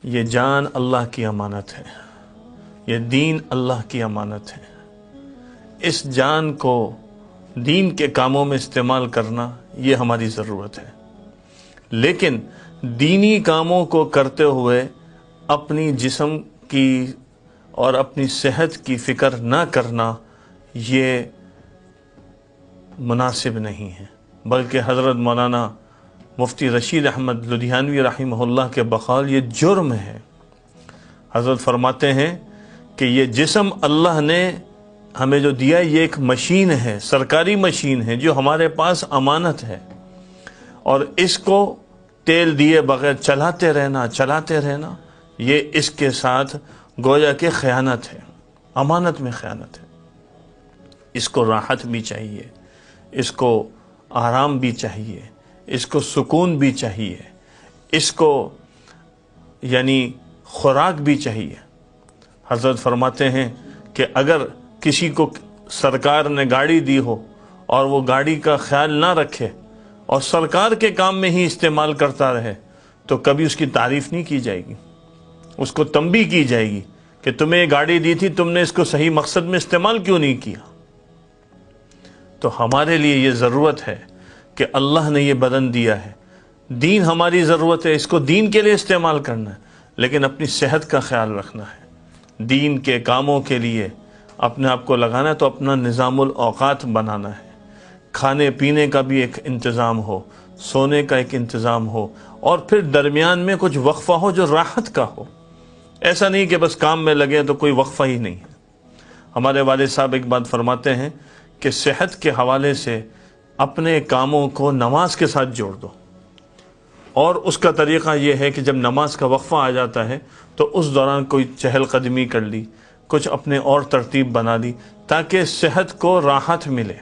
یہ جان اللہ کی امانت ہے، یہ دین اللہ کی امانت ہے۔ اس جان کو دین کے کاموں میں استعمال کرنا یہ ہماری ضرورت ہے، لیکن دینی کاموں کو کرتے ہوئے اپنی جسم کی اور اپنی صحت کی فکر نہ کرنا یہ مناسب نہیں ہے، بلکہ حضرت مولانا مفتی رشید احمد لدھیانوی رحمہ اللہ کے بقول یہ جرم ہے۔ حضرت فرماتے ہیں کہ یہ جسم اللہ نے ہمیں جو دیا یہ ایک مشین ہے، سرکاری مشین ہے جو ہمارے پاس امانت ہے، اور اس کو تیل دیے بغیر چلاتے رہنا یہ اس کے ساتھ گویا کہ خیانت ہے، امانت میں خیانت ہے۔ اس کو راحت بھی چاہیے، اس کو آرام بھی چاہیے، اس کو سکون بھی چاہیے، اس کو یعنی خوراک بھی چاہیے۔ حضرت فرماتے ہیں کہ اگر کسی کو سرکار نے گاڑی دی ہو اور وہ گاڑی کا خیال نہ رکھے اور سرکار کے کام میں ہی استعمال کرتا رہے تو کبھی اس کی تعریف نہیں کی جائے گی، اس کو تنبیہ کی جائے گی کہ تمہیں یہ گاڑی دی تھی، تم نے اس کو صحیح مقصد میں استعمال کیوں نہیں کیا۔ تو ہمارے لیے یہ ضرورت ہے کہ اللہ نے یہ بدن دیا ہے، دین ہماری ضرورت ہے، اس کو دین کے لیے استعمال کرنا ہے، لیکن اپنی صحت کا خیال رکھنا ہے۔ دین کے کاموں کے لیے اپنے آپ کو لگانا ہے تو اپنا نظام الاوقات بنانا ہے، کھانے پینے کا بھی ایک انتظام ہو، سونے کا ایک انتظام ہو، اور پھر درمیان میں کچھ وقفہ ہو جو راحت کا ہو۔ ایسا نہیں کہ بس کام میں لگے تو کوئی وقفہ ہی نہیں ہے۔ ہمارے والد صاحب ایک بات فرماتے ہیں کہ صحت کے حوالے سے اپنے کاموں کو نماز کے ساتھ جوڑ دو، اور اس کا طریقہ یہ ہے کہ جب نماز کا وقفہ آ جاتا ہے تو اس دوران کوئی چہل قدمی کر لی، کچھ اپنے اور ترتیب بنا لی تاکہ صحت کو راحت ملے۔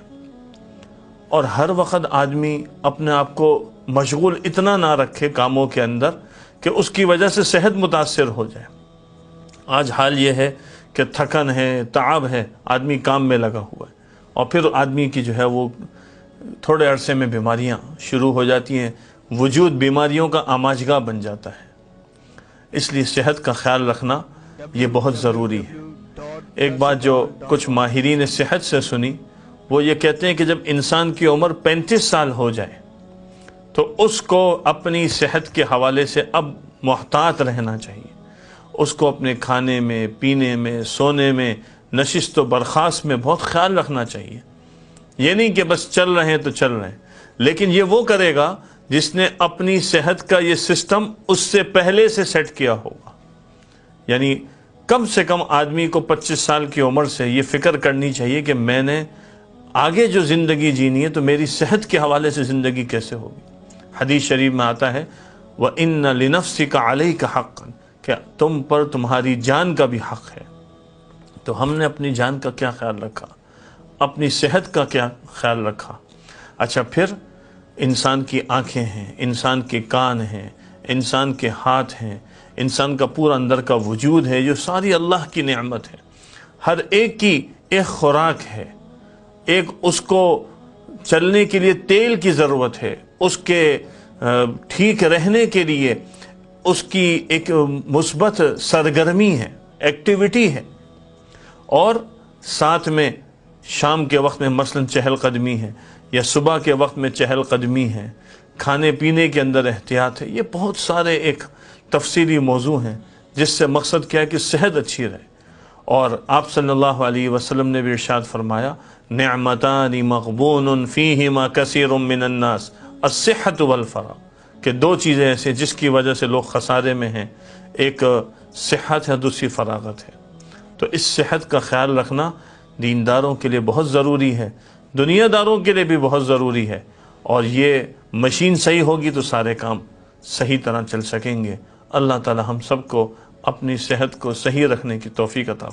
اور ہر وقت آدمی اپنے آپ کو مشغول اتنا نہ رکھے کاموں کے اندر کہ اس کی وجہ سے صحت متاثر ہو جائے۔ آج حال یہ ہے کہ تھکن ہے، تعب ہے، آدمی کام میں لگا ہوا ہے، اور پھر آدمی کی جو ہے وہ تھوڑے عرصے میں بیماریاں شروع ہو جاتی ہیں، وجود بیماریوں کا آماجگاہ بن جاتا ہے۔ اس لیے صحت کا خیال رکھنا یہ بہت ضروری ہے۔ ایک بات جو کچھ ماہرین صحت سے سنی، وہ یہ کہتے ہیں کہ جب انسان کی عمر 35 سال ہو جائے تو اس کو اپنی صحت کے حوالے سے اب محتاط رہنا چاہیے۔ اس کو اپنے کھانے میں، پینے میں، سونے میں، نشست و برخاست میں بہت خیال رکھنا چاہیے۔ یہ نہیں کہ بس چل رہے ہیں تو چل رہے ہیں، لیکن یہ وہ کرے گا جس نے اپنی صحت کا یہ سسٹم اس سے پہلے سے سیٹ کیا ہوگا۔ یعنی کم سے کم آدمی کو 25 سال کی عمر سے یہ فکر کرنی چاہیے کہ میں نے آگے جو زندگی جینی ہے تو میری صحت کے حوالے سے زندگی کیسے ہوگی۔ حدیث شریف میں آتا ہے وَإِنَّ لِنَفْسِكَ عَلَيْكَ حَقًّا، کہ تم پر تمہاری جان کا بھی حق ہے۔ تو ہم نے اپنی جان کا کیا خیال رکھا، اپنی صحت کا کیا خیال رکھا؟ اچھا، پھر انسان کی آنکھیں ہیں، انسان کے کان ہیں، انسان کے ہاتھ ہیں، انسان کا پورا اندر کا وجود ہے، جو ساری اللہ کی نعمت ہے۔ ہر ایک کی ایک خوراک ہے، ایک اس کو چلنے کے لیے تیل کی ضرورت ہے، اس کے ٹھیک رہنے کے لیے اس کی ایک مثبت سرگرمی ہے، ایکٹیویٹی ہے، اور ساتھ میں شام کے وقت میں مثلا چہل قدمی ہے، یا صبح کے وقت میں چہل قدمی ہے، کھانے پینے کے اندر احتیاط ہے۔ یہ بہت سارے ایک تفصیلی موضوع ہیں جس سے مقصد کیا ہے کہ صحت اچھی رہے۔ اور آپ صلی اللہ علیہ وسلم نے بھی ارشاد فرمایا نعمتان مغبون فیہما کثیر من الناس الصحۃ والفراغ، کہ دو چیزیں ایسے جس کی وجہ سے لوگ خسارے میں ہیں، ایک صحت ہے، دوسری فراغت ہے۔ تو اس صحت کا خیال رکھنا دینداروں کے لیے بہت ضروری ہے، دنیا داروں کے لیے بھی بہت ضروری ہے، اور یہ مشین صحیح ہوگی تو سارے کام صحیح طرح چل سکیں گے۔ اللہ تعالی ہم سب کو اپنی صحت کو صحیح رکھنے کی توفیق عطا فرمائے۔